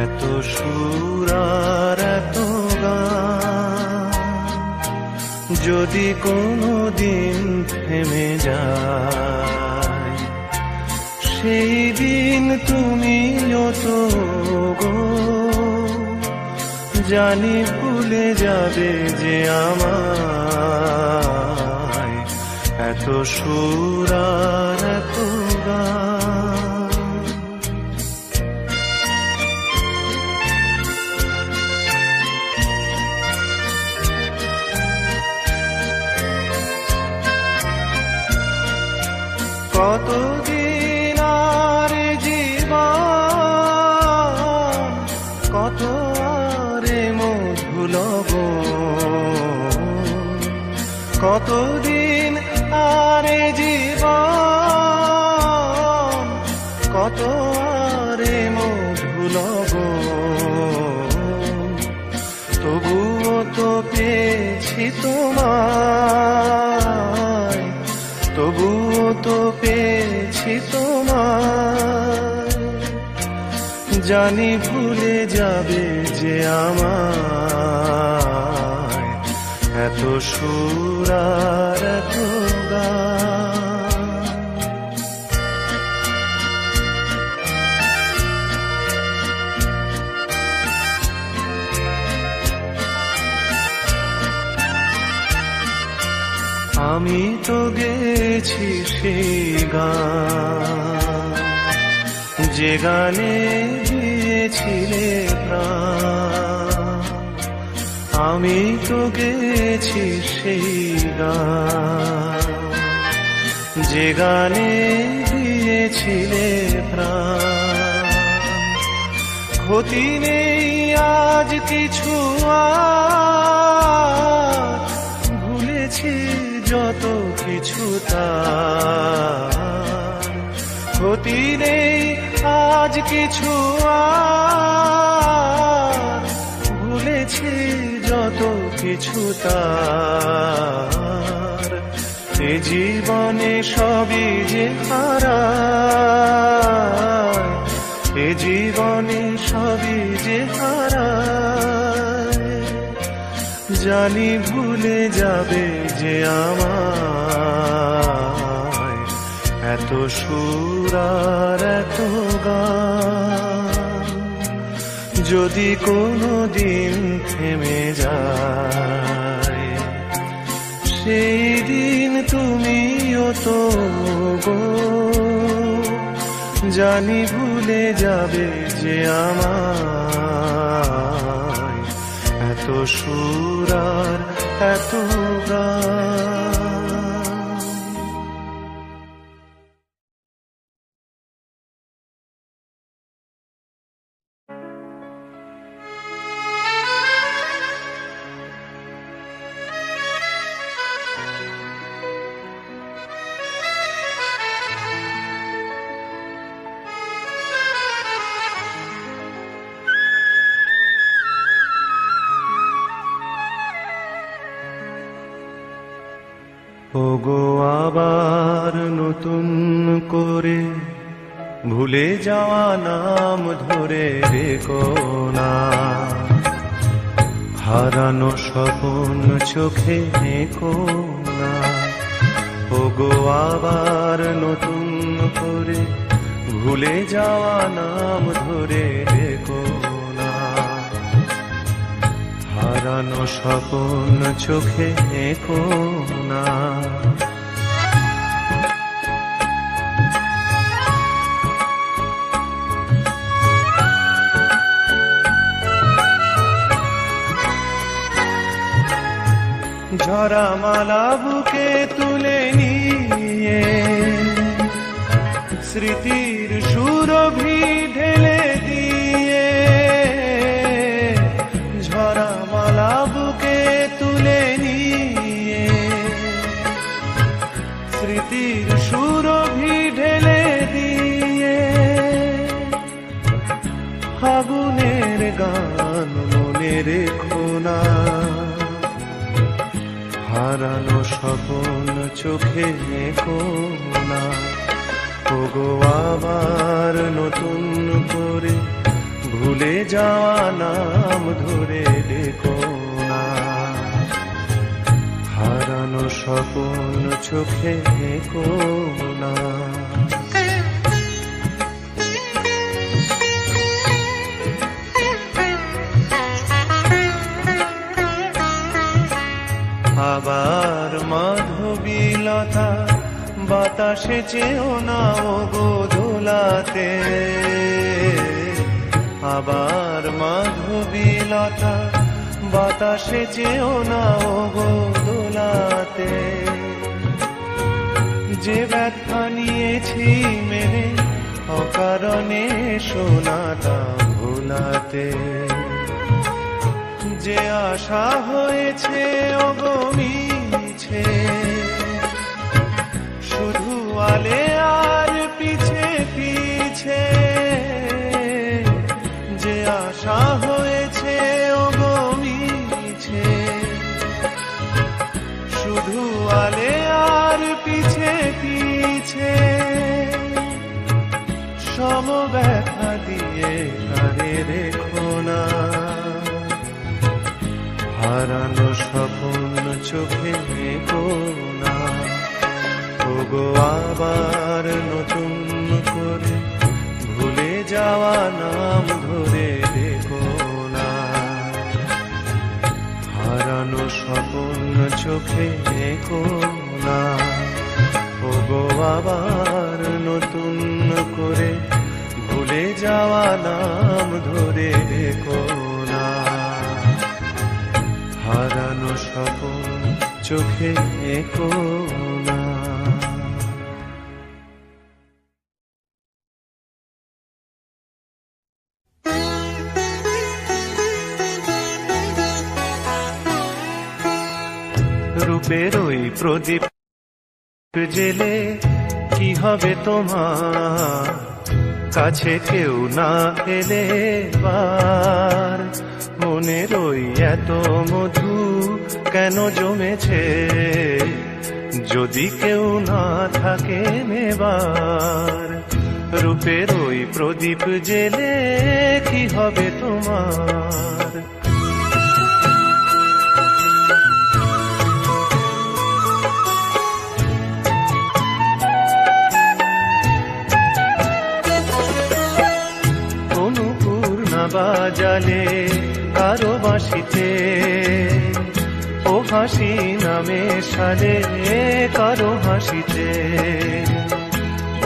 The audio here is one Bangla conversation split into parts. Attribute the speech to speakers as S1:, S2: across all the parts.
S1: এত সুর আর এত গান যদি কোনো দিন থেমে যায়, সেই দিন তুমি তো গো জানি ভুলে যাবে যে আমায়। এত সুর আর এত গান কতদিন আর জীবন, কত আরে মধুলব, কতদিন আরে জীবন, কত আরে মধুলব, তবুও তো পেয়েছি তোমায়, তবুও তো পেয়েছি তোমায়। জানি ভুলে যাবে যে আমায়। এত সুর আর এত গান আমি তো গেছি সেই গান যে গানে দিয়েছিলে প্রাণ। আমি তো গেছি সেই গান যে গানে দিয়েছিলে প্রাণ। ক্ষতি নেই আজ কিছু আর, ভুলেছি যত কিছু তার। ক্ষতি নেই আজ কিছু আর, ভুলেছি যত কিছু তার। এ জীবনে সবই যে হারায়, এ জীবনে সবই যে হারায়। জানি ভুলে যাবে যে আমায়। এত সুর আর এত গান যদি কোনো দিন থেমে যায়, সেই দিন তুমিও তো গো জানি ভুলে যাবে যে আমায়। এত সুর আর এত গান ওগো আবার নতুন করে ভুলে যাওয়া নাম ধরে রেখো না। হারানো স্বপ্ন চোখে দেখো না। ওগো আবার নতুন করে ভুলে যাওয়া নাম ধরে রেখো না। হারানো স্বপ্ন চোখে দেখো না। ঝরা মালা বুকে তুলে নিয়ে স্মৃতির সুরভি ঢেলে দিয়ে। ঝরা মালা বুকে তুলে নিয়ে স্মৃতির সুরভি ঢেলে দিয়ে। ফাগুনের গান মনে রেখো না। হারানো স্বপ্ন চোখে দেখো না। ওগো আবার নতুন করে ভুলে যাওয়া নাম ধরে ডেকো না। হারানো স্বপ্ন চোখে দেখো না। আবার মাধবীলতা বাতাসে চেও না ও গো দোলাতে। আবার মাধবীলতা বাতাসে চেও না ও গো দোলাতে। যে ব্যথা নিয়েছি মেনে অকারণে শোনাটা ভোলাতে। যে আশা হয়েছে ওগো মিছে, শুধু আলে আর পিছে পিছে। যে আশা হয়েছে ওগো মিছে, শুধু আলে আর পিছে পিছে। সম ব্যথা দিয়ে কারে রেখো না। হারানো স্বপ্ন চোখে দেখো না। ওগো আবার নতুন করে ভুলে যাওয়া নাম ধরে দেখো না। হারানো স্বপ্ন চোখে দেখো না। ওগো আবার নতুন করে ভুলে যাওয়া নাম ধরে দেখো না। হারানো স্বপ্ন চোখে দেখো না। রূপের ওই প্রদীপ জেলে কি হবে তোমার, কাছে কেউ না এলে বার। মনের ওই এত মধু কেন জমেছে, যদি কেউ না থাকে নেবার। রূপের ওই প্রদীপ জেলে কি হবে তোমার। বাজালে কারো বাঁশিতে, ও হাসি নামে সালে কারো হাসিতে।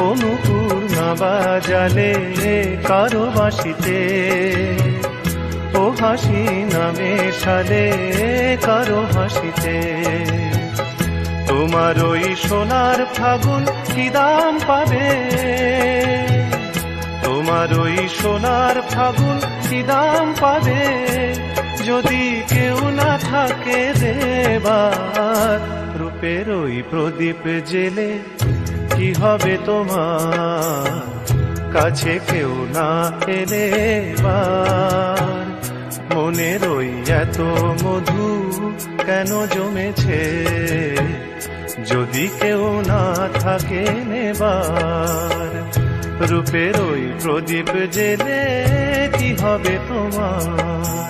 S1: অনুপুর না বাজালে কারো বাঁশিতে, ও হাসি নামে সালে কারো হাসিতে। তোমার ওই সোনার ফাগুন কি দাম পাবে, তোমার ওই সোনার ফাগুন কি দাম পাবে, যদি কেউ না থাকে দেবার। রূপের ওই প্রদীপ জেলে কি হবে তোমার, কাছে কেউ না এলে বার। মনের ওই এত মধু কেন জমেছে, যদি কেউ না থাকে নেবার। রূপের ওই প্রদীপ জেলে কি হবে তোমার।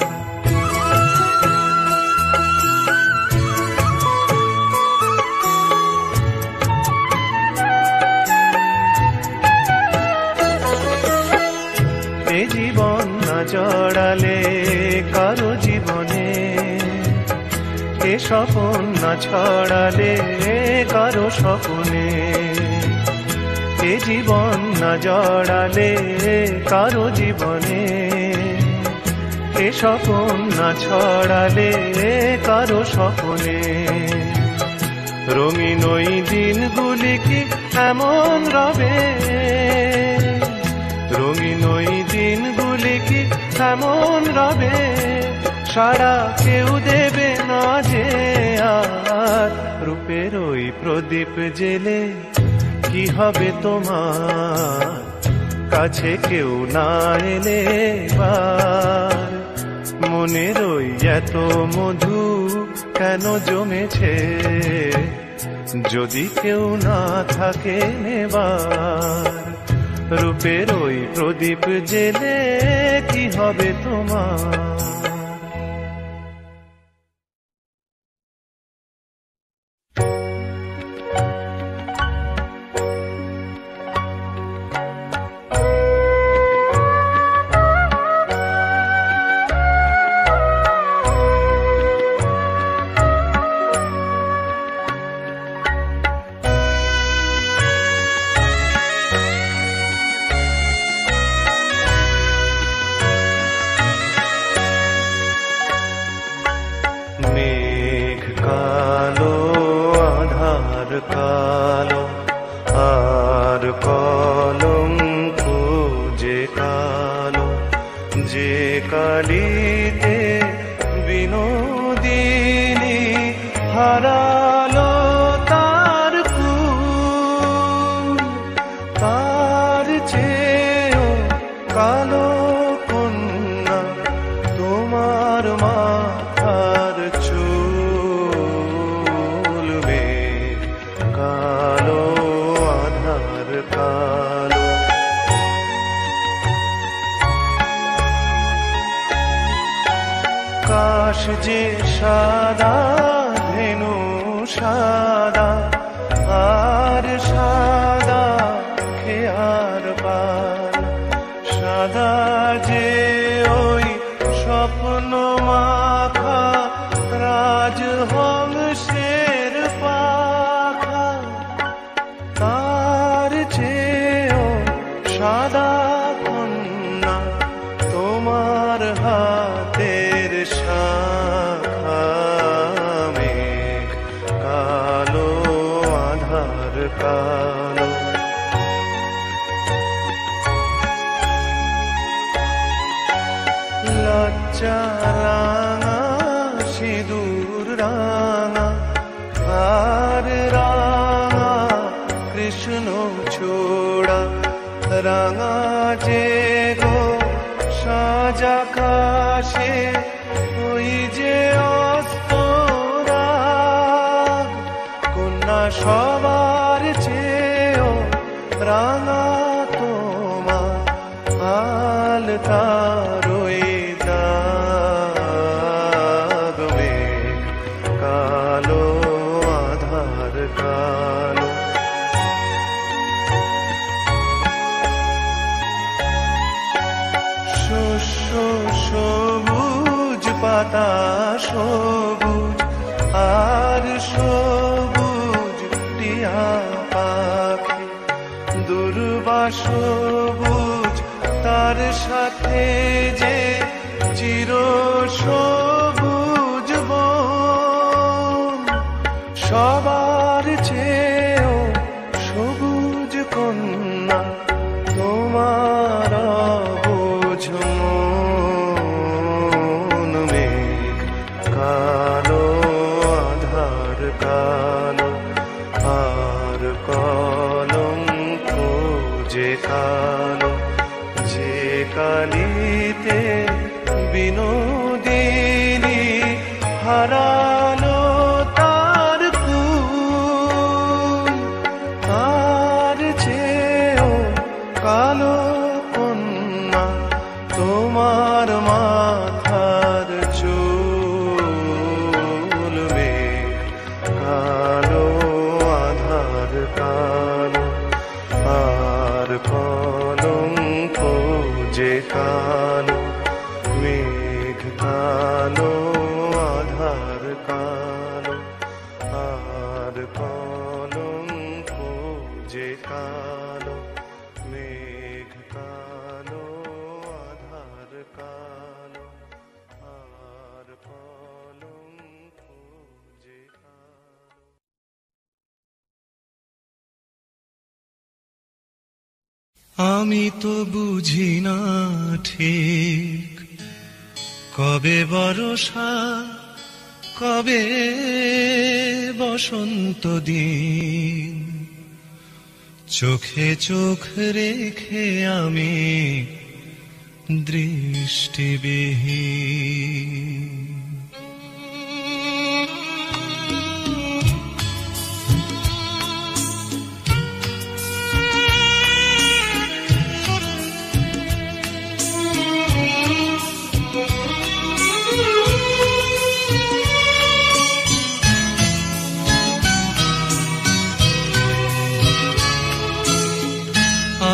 S1: এ জীবন না জড়ালে কারো জীবনে, এ স্বপন না ছড়ালে কারো স্বপনে। এ জীবন না জড়ালে কারো জীবনে, এ স্বপন না ছড়ালে কারো স্বপনে। রঙিন ওই দিনগুলি কি এমন রবে, রঙিন ওই দিনগুলি কি এমন রবে, সারা কেউ দেবে না যে আর। রূপের ওই প্রদীপ জেলে কি হবে তোমার, কাছে কেউ না এলে বার। মনের ওই এত মধু কেন জমেছে, যদি কেউ না থাকে নেবার। রূপের ওই প্রদীপ জেলে কি হবে তোমার? কালো আর কলঙ্ক যে কালো, যে কালিতে বিনোদিনী হারালো তার কুল, তার চেয়েও কালো কন্যা তোমার মাথার চুল। মেঘ কালো আধার কালো, কাশ যে সাদা ধেনু সাদা আর সাদা খেয়ার পাল, সাদা যে ওই স্বপ্ন মাখা রাজহংসের পাখা, তার চেয়েও সাদা কন্যা তোমার হাতের শাখা। মেঘ কালো আধার কালো, লজ্জা রাঙা সিঁদুর রাঙা আর রাঙা কৃষ্ণ ছোড়া, রাঙা যে গো সাজা কাশে ওই যে অস্তরাগ, কন্যা সবার চেয়েও রাঙা তোমার আলতার ওই দাগ। মেঘ কালো আধার কালো, শস্য সবুজ পাতা সবুজ আর সবুজ টিয়া পাখি, দুর্বা সবুজ তার সাথে যে চির সবুজ বন, সবার চেয়েও সবুজ কন্যা তোমার বুঝ মন। মেঘ কালো আধার কালো আর কলঙ্ক যে কালো, যে কালিতে বিনোদিনী হারালো তার কুল, তার চেয়েও কালো কন্যা তোমার মাথার চুল। মেঘ কালো আধার কালো আর কলঙ্ক যে কালো। মেঘ কালো আধার কালো আর কলঙ্ক যে কালো। মেঘ কালো আধার কালো আর কলঙ্ক যে কালো। আমি তো বুঝি না ঠিক কবে বর্ষা কবে বসন্ত দিন, চোখে চোখ রেখে আমি দৃষ্টিবিহীন।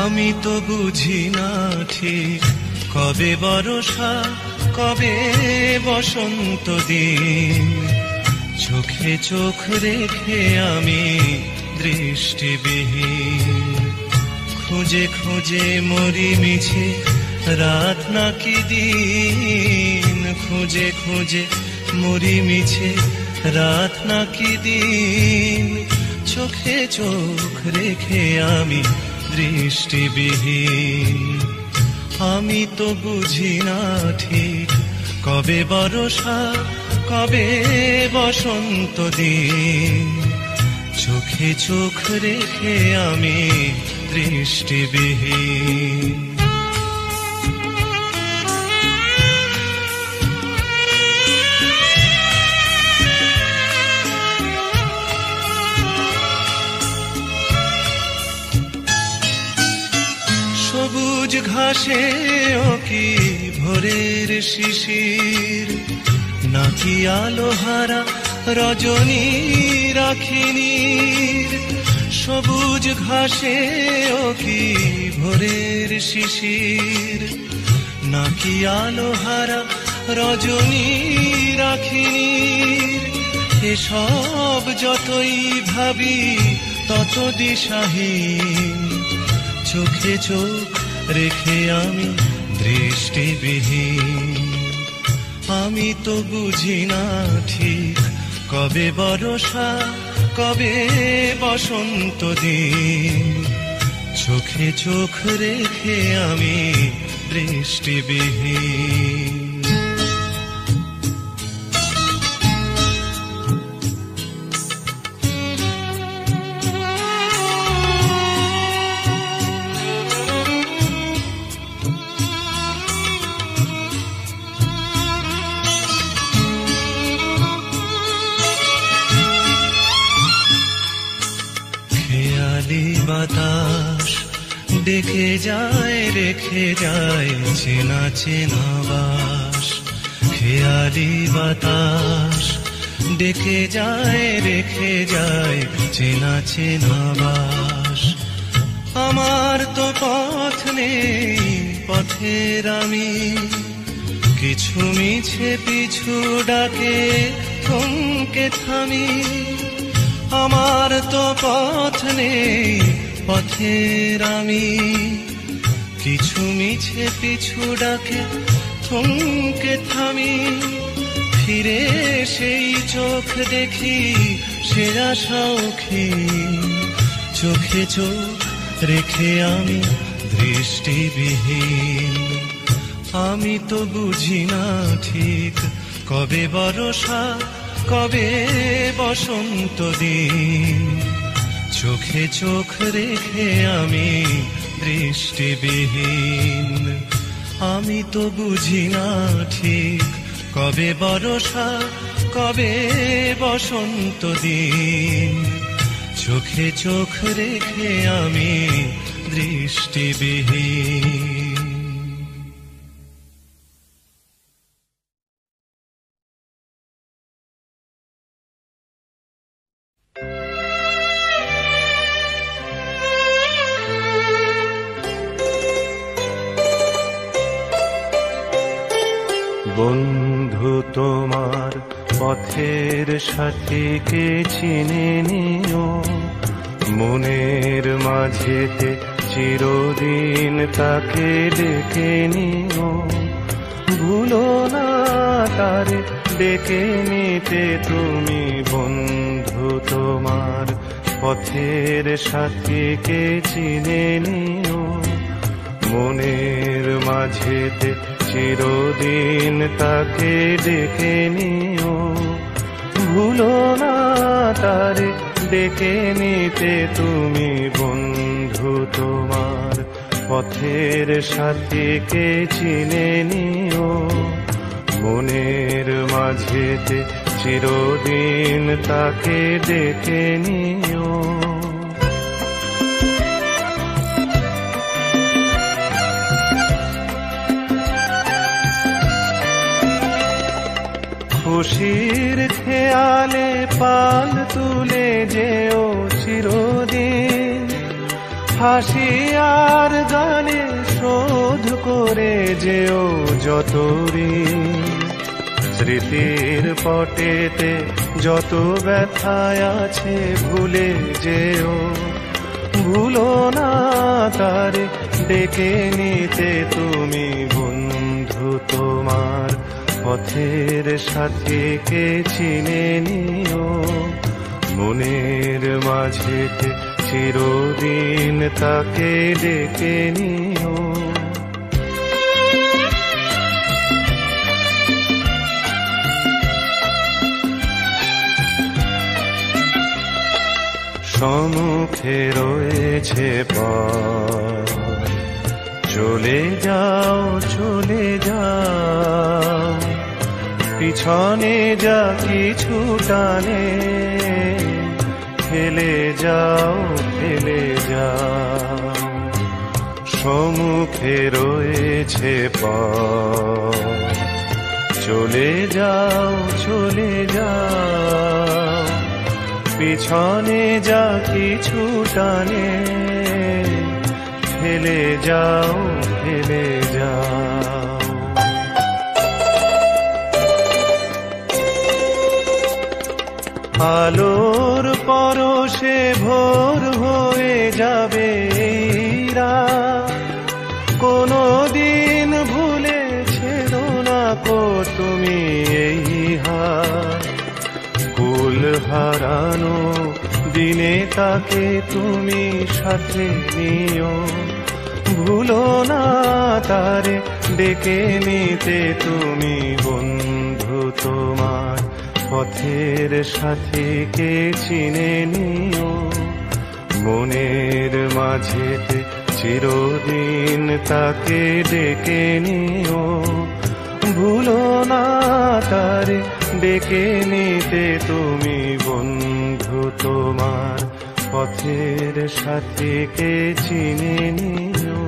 S1: আমি তো বুঝি না ঠিক কবে বর্ষা কবে বসন্ত দিন, চোখে চোখ রেখে আমি দৃষ্টিবিহীন, খুঁজে খুঁজে মরি মিছে রাত নাকি দিন, খুঁজে খুঁজে মরি মিছে রাত নাকি দিন, চোখে চোখ রেখে আমি দৃষ্টিবিহীন। আমি তো বুঝি না ঠিক কবে বর্ষা কবে বসন্ত দিন, চোখে চোখ রেখে আমি দৃষ্টিবিহীন। সবুজ ঘাসে ও কি ভোরের শিশির, নাকি আলোহারা রজনী রাখিনীর। সবুজ ঘাসে ও কি ভোরের শিশির, নাকি আলোহারা রজনী রাখিনীর। এসব যতই ভাবি তত দিশাহীন, চোখে চোখ রেখে আমি দৃষ্টিবিহীন। আমি তো বুঝি না ঠিক কবে বর্ষা কবে বসন্ত দিন, চোখে চোখ রেখে আমি দৃষ্টিবিহীন। বাতাস ডেকে যায় রেখে যায় চেনা চেনা বাস, খেয়ালি বাতাস ডেকে যায় রেখে যায় চেনা চেনা বাস। আমার তো পথ নেই পথের আমি, কিছু মিছে পিছু ডাকে থমকে থামি। আমার তো পথ নেই পথের আমি, কিছু মিছে পিছু ডাকে থমকে থামি। ফিরে সেই চোখ দেখি সে আশাউখী, চোখে চোখ রেখে আমি দৃষ্টিবিহীন। আমি তো বুঝি না ঠিক কবে বর্ষা কবে বসন্ত দিন, চোখে চোখ রেখে আমি দৃষ্টিবিহীন। আমি তো বুঝি না ঠিক কবে বর্ষা কবে বসন্ত দিন, চোখে চোখ রেখে আমি দৃষ্টিবিহীন। বন্ধু তোমার পথের সাথীকে চিনে নিও, মনের মাঝেতে চিরদিন তাকে ডেকে নিও। ভুলো না তারে ডেকে নিতে তুমি, বন্ধু তোমার পথের সাথীকে চিনে নিও, মনের মাঝেতে চিরদিন তাকে ডেকে নিও। ভুলো না তারে ডেকে নিতে তুমি, বন্ধু তোমার পথের সাথীকে চিনে নিও, মনের মাঝেতে চিরদিন তাকে ডেকে নিও। খুশির খেয়ালে পাল তুলে যেও চিরদিন, হাসি আর গানে শোধ করে যেও যত ঋণ, স্মৃতির পটেতে যত ব্যথায় আছে ভুলে যেও, ভুলো না তারে ডেকে নিতে তুমি বন্ধু তোমার পথের সাথীকে চিনে নিও, মনের মাঝেতে চিরদিন তাকে ডেকে নিও। সম্মুখে রয়েছে পথ, চলে যাও চলে যাও, পিছনে যা কিছু টানে ফেলে যাও ফেলে যাও। সম্মুখে রয়েছে পথ, চলে যাও চলে যাও, পিছনে যা কিছু টানে ফেলে যাও ফেলে যাও। আলোর পরশে ভোর হয়ে যাবে কোনো দিন ভুলেছিল না কো তুমি এই হাত, কুল হারানো দিনে তাকে তুমি সাথে নিও, ভুলো না তারে ডেকে নিতে তুমি বন্ধু তোমার পথের সাথীকে চিনে নিও, মনের মাঝেতে চিরদিন তাকে ডেকে নিও, ভুলো না তারে ডেকে নিতে তুমি বন্ধু তোমার পথের সাথীকে চিনে নিও।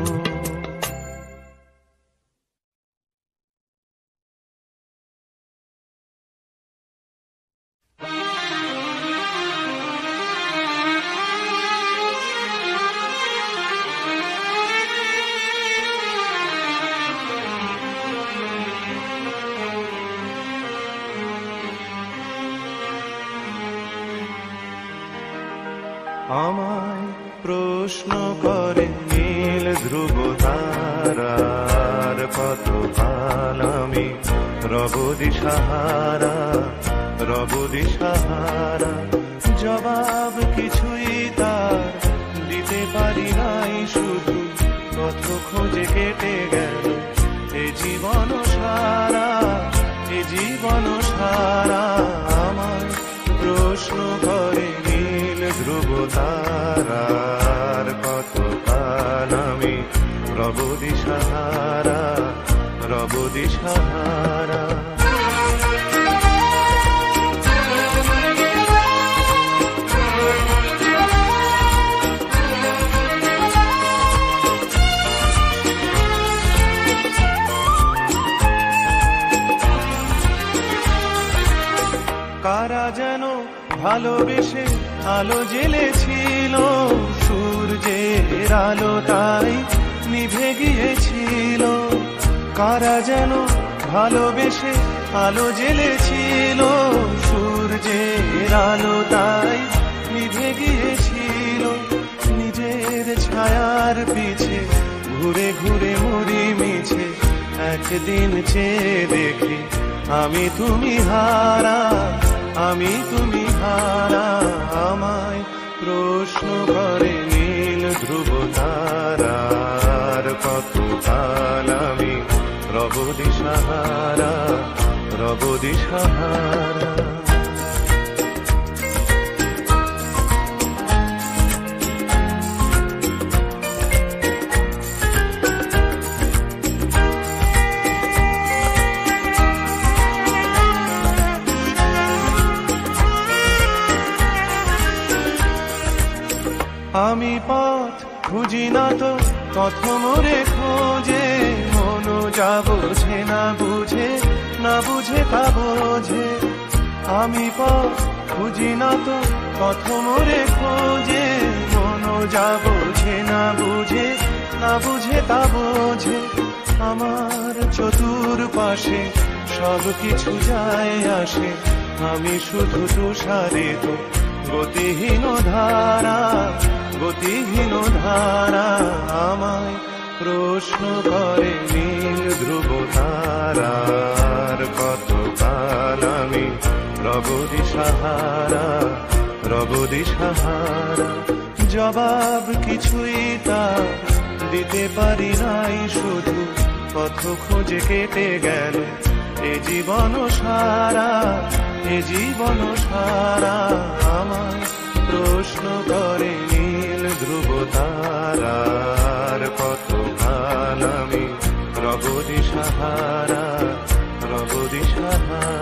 S1: আমায় প্রশ্ন করে নীল ধ্রুব তারার, কত কাল আমি রব দিশাহারা রব দিশাহারা, জবাব কিছুই তার দিতে পারি নাই, শুধু কত খোঁজে কেটে গেল এ জীবন সারা এ জীবন সারা। আমায় প্রশ্ন করে ধ্রুব তারার, কত কাল আমি রব দিশাহারা রব দিশাহারা। কারা যেন ভালোবেসে আলো জ্বেলেছিল, সূর্যের আলো তাই নিভে গিয়েছিল। কারা যেন ভালোবেসে আলো জ্বেলেছিল, সূর্যের আলো তাই নিভে গিয়েছিল। নিজের ছায়ার পিছে ঘুরে ঘুরে মরি মিছে, একদিন চেয়ে দেখি আমি তুমি হারা আমি তুমি হারা। আমায় প্রশ্ন করে নীল ধ্রুব তারার, কত কাল আমি রব দিশাহারা রব দিশাহারা। আমি পথ খুঁজি না তো পথ মোরে খোঁজে, মন যা বোঝে না বুঝে না বুঝে তা বোঝে। আমি পথ খুঁজি না তো পথ মোরে খোঁজে, মন যা বোঝে না বুঝে, না বুঝে তা বোঝে। আমার চতুর্পাশে সব কিছু যায় আসে, আমি শুধু তুষারিত গতিহীন ধারা, গতিহীন ধারা। আমায় প্রশ্ন করে নীল ধ্রুব তারার, কতকাল আমি রব দিশাহারা, রব দিশাহারা। জবাব কিছুই তা দিতে পারি নাই, শুধু পথ খোঁজে কেটে গেল এ জীবন সারা, এ জীবন সারা। আমায় প্রশ্ন করে নীল ধ্রুব তারার, কতকাল আমি রব দিশাহারা, রব দিশাহারা।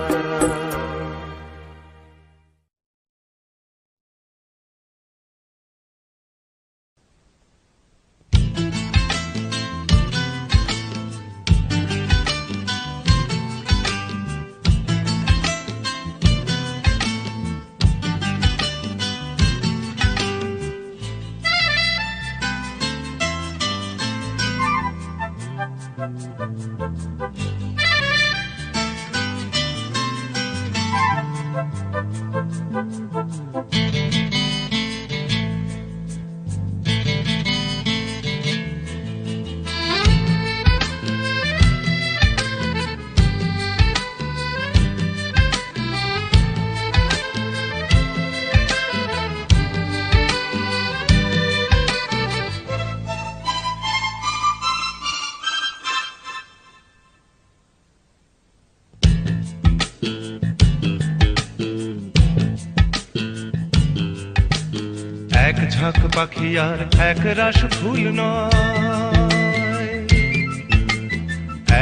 S1: এক ঝাঁক পাখি আর এক রাস ফুল নয়,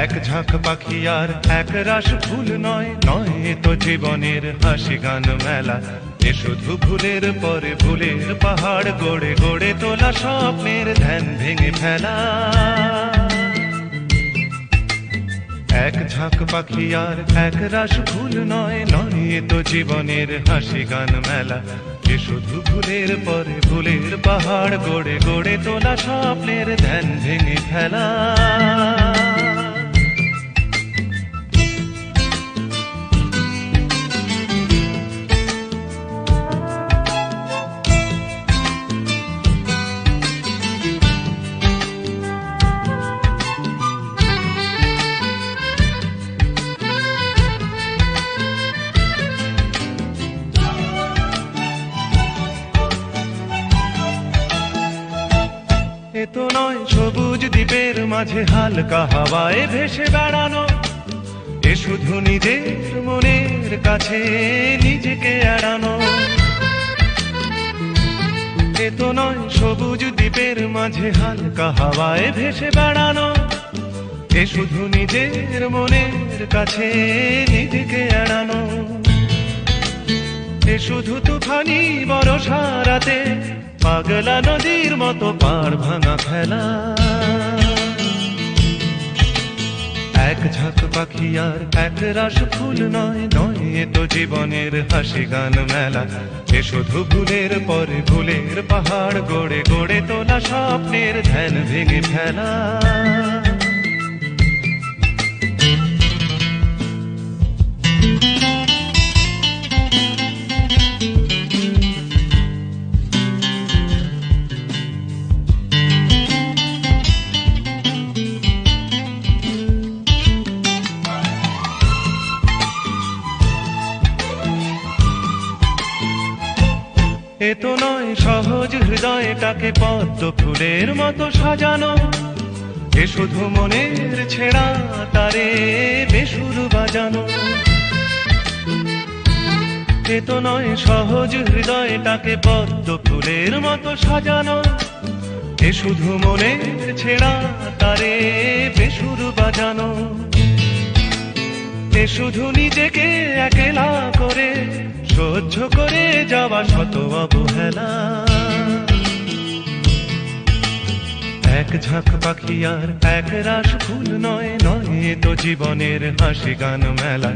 S1: এক ঝাঁক পাখি আর এক রাস ফুল নয়, নয় তো জীবনের হাসি গান মেলা। এ শুধু ভুলের পরে ভুলের পাহাড় গড়ে গড়ে তোলা স্বপ্নের ধ্যান ভেঙে ফেলা। এক ঝাঁক পাখি আর এক রাস ফুল নয়, নয় তো জীবনের হাসি গান মেলা। এ শুধু ভুলের পরে ভুলের পাহাড় গড়ে গড়ে তোলা স্বপ্নের ধ্যান ভেঙে ফেলা। এ তো নয় সবুজ দ্বীপের মাঝে হালকা হাওয়ায় ভেসে বেড়ানো, এ শুধু নিজের মনের কাছে নিজেকে এড়ানো। এ তো নয় সবুজ দ্বীপের মাঝে হালকা হাওয়ায় ভেসে বেড়ানো, এ শুধু নিজের মনের কাছে নিজেকে এড়ানো। এ শুধু তুফানি বরষা রাতে পাগলা নদীর মতো পার ভাঙা খেলা। এক ঝাঁক পাখি আর এক রাস ফুল নয়, নয় তো জীবনের হাসি গান মেলা। এ শুধু ভুলের পরে ভুলের পাহাড় গড়ে গড়ে তোলা স্বপ্নের ধ্যান ভেঙে ফেলা। এ তো নয় সহজ হৃদয়টাকে পদ্ম ফুলের মতো সাজানো, এ শুধু মনের ছেঁড়া তারে বেসুর বাজানো। এ তো নয় সহজ হৃদয়টাকে পদ্ম ফুলের মতো সাজানো, এ শুধু মনের ছেঁড়া তারে বেসুর বাজানো। এ শুধু নিজেকে একলা করে সহ্য করে যাওয়া শত অবহেলা। এক ঝাঁক পাখি আর এক রাস ফুল নয়, নয় তো জীবনের হাসি গান মেলা।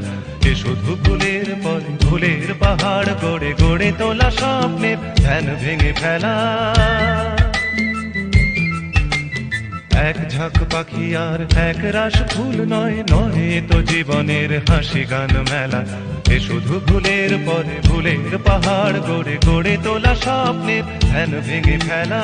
S1: এ শুধু ভুলের পরে ভুলের পাহাড় গড়ে গড়ে তোলা স্বপ্নের ধ্যান ভেঙে ফেলা। এক ঝাঁক পাখি আর এক রাশ ফুল নয়, নয় এ তো জীবনের হাসি গান মেলা। এ শুধু ভুলের পরে ভুলের পাহাড় গড়ে গড়ে তোলা স্বপ্নের ধ্যান ভেঙে ফেলা।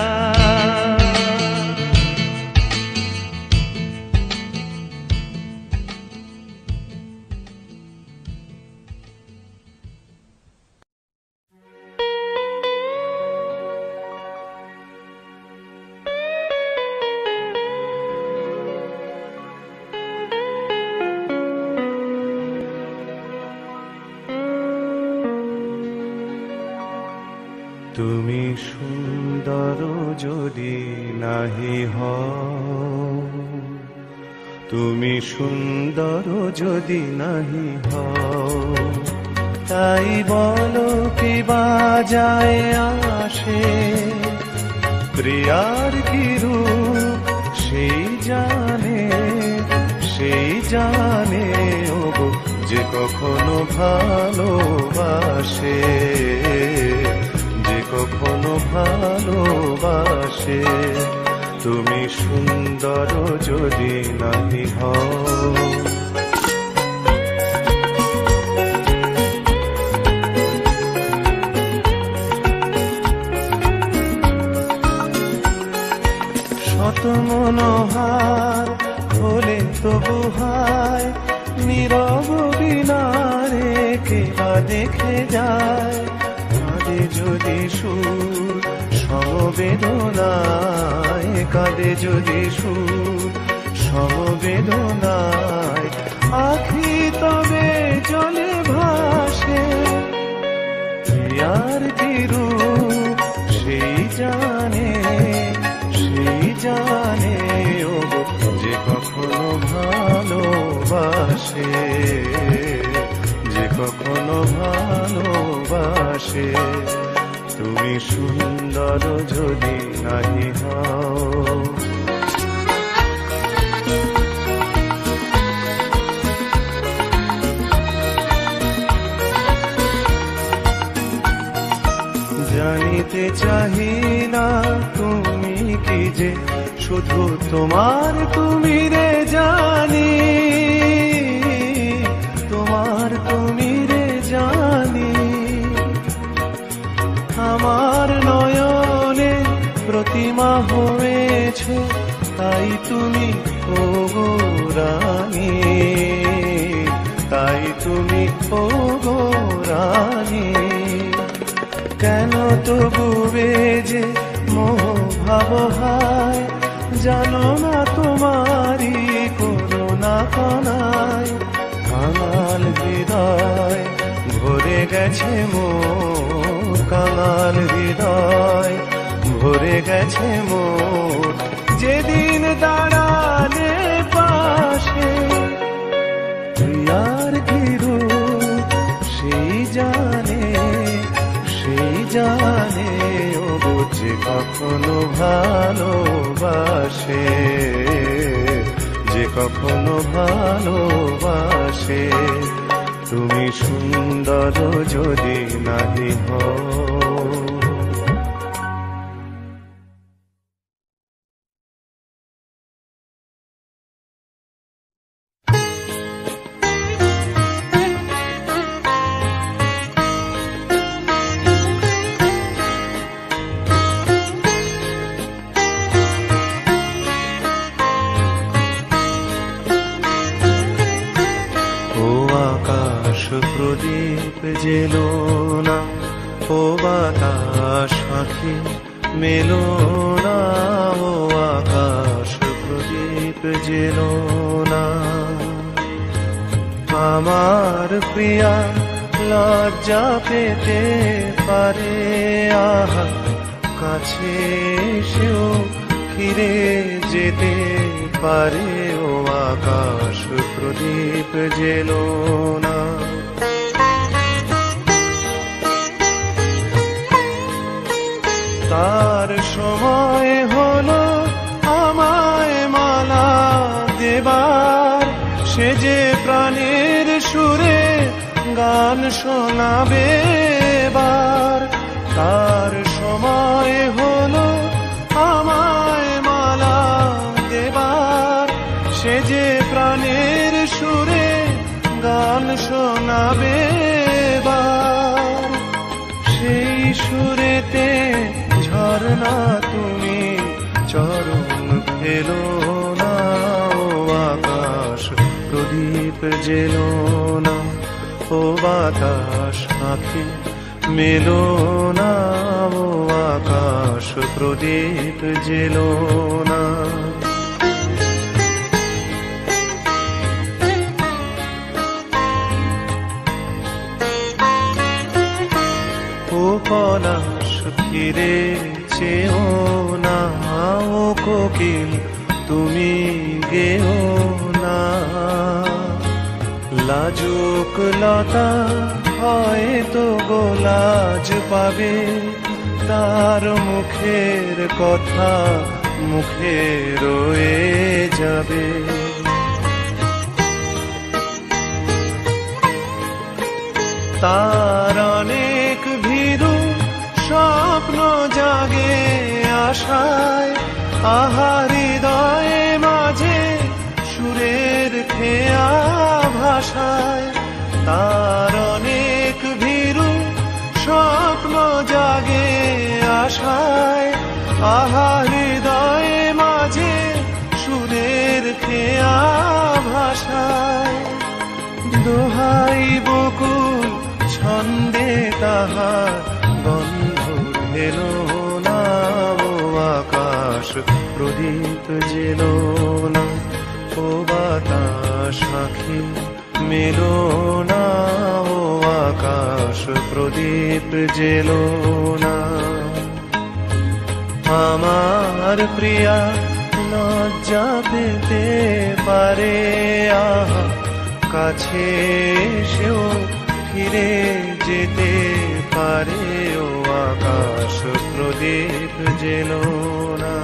S1: তুমি সুন্দর যদি নাহি হও, তুমি সুন্দর যদি নাহি হও, তাই বলো কি বাজায় আসে, প্রিয়ার কি রূপ সেই জানে, সেই জানে ওগো যে কখনো ভালোবাসে, কখনো ভালোবাসে। তুমি সুন্দর যদি নাহি হও। শত মনোহার হলে তবু হায়, নীরব বিনারে কে বা দেখে যায়। কাঁদে যদি সুর সমবেদনায়, কাঁদে যদি সুর সমবেদনায়, আখি তবে জলে ভাসে। প্রিয়ার কি রূপ সেই জানে, সেই জানে ওগো যে কখনো ভালোবাসে, যে কখনো ভালোবাসে। তুমি সুন্দর যদি নাহি হও। জানিতে চাহি না তুমি কি যে শুধু তোমার তুমি রে জানি, তোমার তুমি রে জানি। আমার নয়নে প্রতিমা হয়েছ, তাই তুমি ওগো রানী, তাই তুমি ওগো রানী। কেন তবু যে মোহ ভাব হায়, জানো না তোমারি করুণা কনায়। কাঙাল হৃদয় ভরে গেছে মোর, কাঙাল হৃদয় ভরে গেছে মোর। যেদিন দাঁড়ালে পাশে, প্রিয়ার কি রূপ সেই জানে, সেই জানে ওগো যে কখনো ভালোবাসে, যে কখনো ভালোবাসে। তুমি সুন্দর যদি নাহি হও। প্রদীপ জেলো না, ও বাতাস পাখি মেলো না, ও আকাশ প্রদীপ জেলো না। আমার প্রিয়া লজ্জা পেতে পারে, আহা কাছে সেও ফিরে যেতে পারে, ও আকাশ প্রদীপ জেলো না। তার সময় হলো আমায় মালা দেবার, সে যে প্রাণের সুরে গান শোনাবে এবার। তার সময় হলো আমায় মালা দেবার, যে প্রাণের সুরে গান শোনাবে এবার, সেই সুরেতে ঝরনা তুমি চরণ ফেলো না। ও আকাশ প্রদীপ জেলো না, ও বাতাস আঁখি মেলো না। ও আকাশ প্রদীপ জেলো না। ও পলাশ ফিরে চেও না, ও কোকিল তুমি গেও না। লাজুক লতা হয়তো গোলাজ পাবে, তার মুখের কথা মুখে রয়ে যাবে। তার অনেক ভীরু স্বপ্ন জাগে আশায়, আহা হৃদয়ে মাঝে সুরের খেয়া ভাষায়। তার অনেক ভীরু স্বপ্ন জাগে আশায়, আহা হৃদয়ে মাঝে সুরের খেয়া ভাষায়। দোহাই বকুল ছন্দে তাহার গন্ধ ঢেলো না। ও আকাশ প্রদীপ জেলো না, ও বাতাস আঁখি মেলো না। ও আকাশ প্রদীপ জেলো না। আমার প্রিয়া লজ্জা পেতে পারে, আহা কাছে সেও ফিরে যেতে পারে। ও আকাশ প্রদীপ জেলো না।